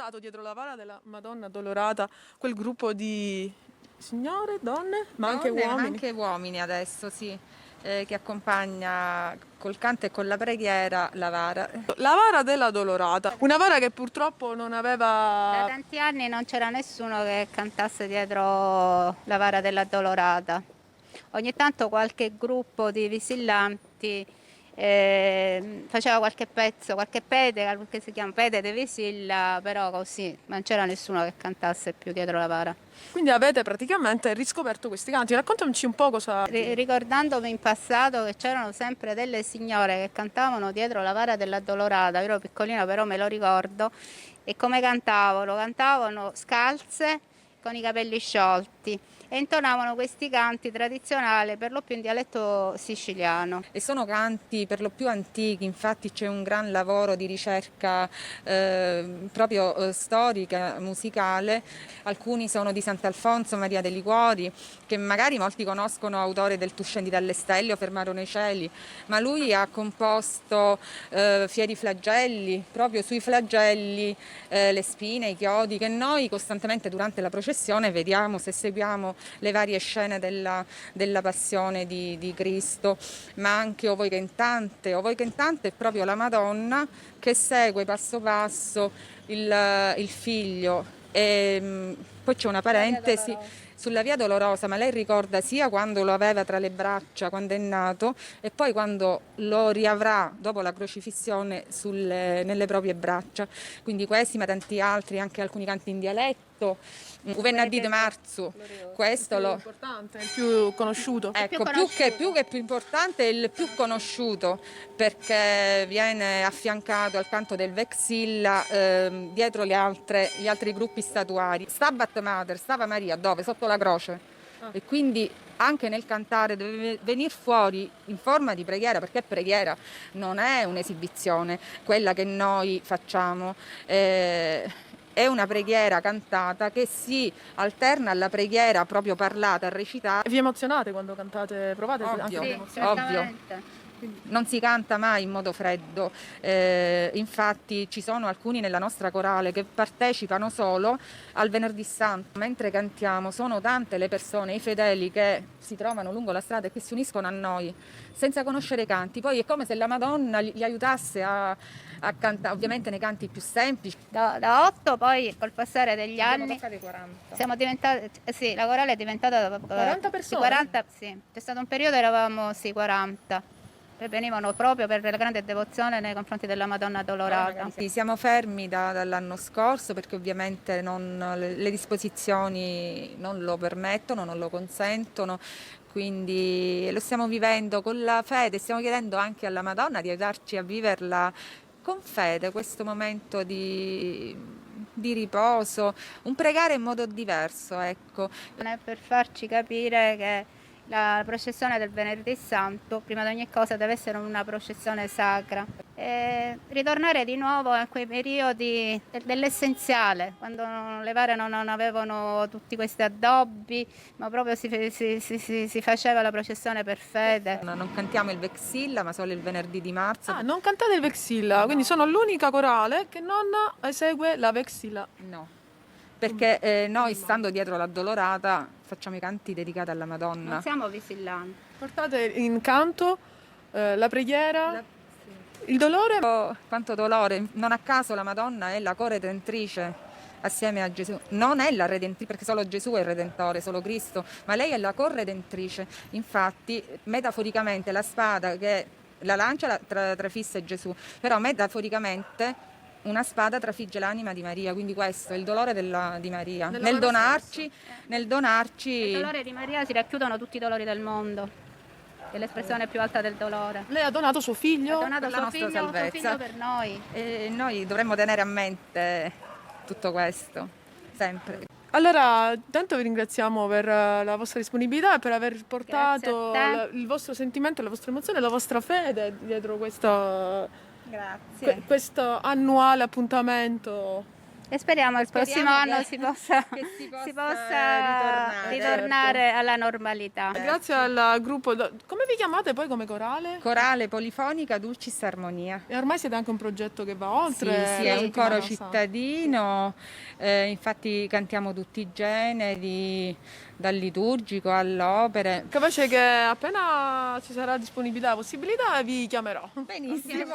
notato dietro la vara della Madonna Addolorata quel gruppo di signore, donne, ma anche Donne, ma uomini? anche uomini adesso, sì, che accompagna col canto e con la preghiera la vara. La vara della Dolorata, una vara che purtroppo non Da aveva... tanti anni non c'era nessuno che cantasse dietro la vara dell'Addolorata. Ogni tanto qualche gruppo di visillanti faceva qualche pezzo, qualche pede, che si chiama pede de Visilla, però così, non c'era nessuno che cantasse più dietro la vara. Quindi avete praticamente riscoperto questi canti. Raccontamici un po' cosa... Ricordandomi in passato che c'erano sempre delle signore che cantavano dietro la vara dell'Addolorata, io ero piccolina però me lo ricordo, e come cantavano? Cantavano scalze con i capelli sciolti e intonavano questi canti tradizionali per lo più in dialetto siciliano. E sono canti per lo più antichi, infatti c'è un gran lavoro di ricerca proprio storica, musicale. Alcuni sono di Sant'Alfonso Maria dei Liguori, che magari molti conoscono, autore del Tu scendi dalle stelle o Fermarono i cieli, ma lui ha composto fieri flagelli, proprio sui flagelli, le spine, i chiodi, che noi costantemente durante la processione vediamo se seguiamo le varie scene della passione di Cristo, ma anche O voi cantante. O voi cantante è proprio la Madonna che segue passo passo il figlio. E poi c'è una parentesi sulla Via Dolorosa, ma lei ricorda sia quando lo aveva tra le braccia, quando è nato, e poi quando lo riavrà dopo la crocifissione nelle proprie braccia. Quindi questi, ma tanti altri, anche alcuni canti in dialetto. Venerdì di marzo, questo Più lo... importante, il più conosciuto. Ecco, più che più importante è il più conosciuto, perché viene affiancato al canto del Vexilla dietro gli altri gruppi statuari. Stabat Mater, stava Maria, dove? Sotto la croce. E quindi anche nel cantare deve venire fuori in forma di preghiera, perché preghiera non è un'esibizione, quella che noi facciamo. È una preghiera cantata che si alterna alla preghiera proprio parlata, recitata. Vi emozionate quando cantate? Provate anche Ovvio, ad Sì, emozionarvi? ovvio. certamente. Non si canta mai in modo freddo, infatti ci sono alcuni nella nostra corale che partecipano solo al Venerdì Santo. Mentre cantiamo sono tante le persone, i fedeli che si trovano lungo la strada e che si uniscono a noi senza conoscere i canti. Poi è come se la Madonna li aiutasse a cantare, ovviamente nei canti più semplici. Da 8 poi col passare degli Abbiamo anni toccato i 40. siamo diventati, sì, la corale è diventata 40 sì, persone? 40, sì. C'è stato un periodo eravamo sì 40. E venivano proprio per la grande devozione nei confronti della Madonna Addolorata. Sì, siamo fermi dall'anno scorso perché ovviamente le disposizioni non lo permettono, non lo consentono, quindi lo stiamo vivendo con la fede, stiamo chiedendo anche alla Madonna di aiutarci a viverla con fede, questo momento di riposo, un pregare in modo diverso, ecco. Per farci capire che la processione del Venerdì Santo, prima di ogni cosa, deve essere una processione sacra. E ritornare di nuovo a quei periodi dell'essenziale, quando le vare non avevano tutti questi addobbi, ma proprio si faceva la processione per fede. Non cantiamo il Vexilla, ma solo il venerdì di marzo. Ah, non cantate il Vexilla, quindi sono l'unica corale che non esegue la Vexilla. No, perché noi stando dietro l'Addolorata facciamo i canti dedicati alla Madonna. Non siamo visillanti. Portate in canto la preghiera, il dolore. Oh, quanto dolore, non a caso la Madonna è la corredentrice assieme a Gesù, non è la redentrice perché solo Gesù è il Redentore, solo Cristo, ma lei è la corredentrice. Infatti metaforicamente la spada che la lancia trafisse Gesù, però metaforicamente una spada trafigge l'anima di Maria, quindi questo è il dolore di Maria. Nel donarci, Il dolore di Maria si racchiudono tutti i dolori del mondo, è l'espressione più alta del dolore. Lei ha donato suo figlio. Ha donato per la nostra suo salvezza. figlio per noi. E noi dovremmo tenere a mente tutto questo, sempre. Allora, intanto vi ringraziamo per la vostra disponibilità e per aver portato Grazie a te. il vostro sentimento, la vostra emozione, la vostra fede dietro questo Grazie. annuale appuntamento E speriamo il prossimo Speriamo anno che si si possa possa ritornare alla normalità. Grazie al gruppo, come vi chiamate poi come corale? Corale Polifonica Dulcis Armonia. E ormai siete anche un progetto che va oltre. Sì, è la un settimana coro santa. cittadino, infatti cantiamo tutti i generi, dal liturgico all'opere. Capace che appena ci sarà disponibilità e possibilità vi chiamerò. Benissimo.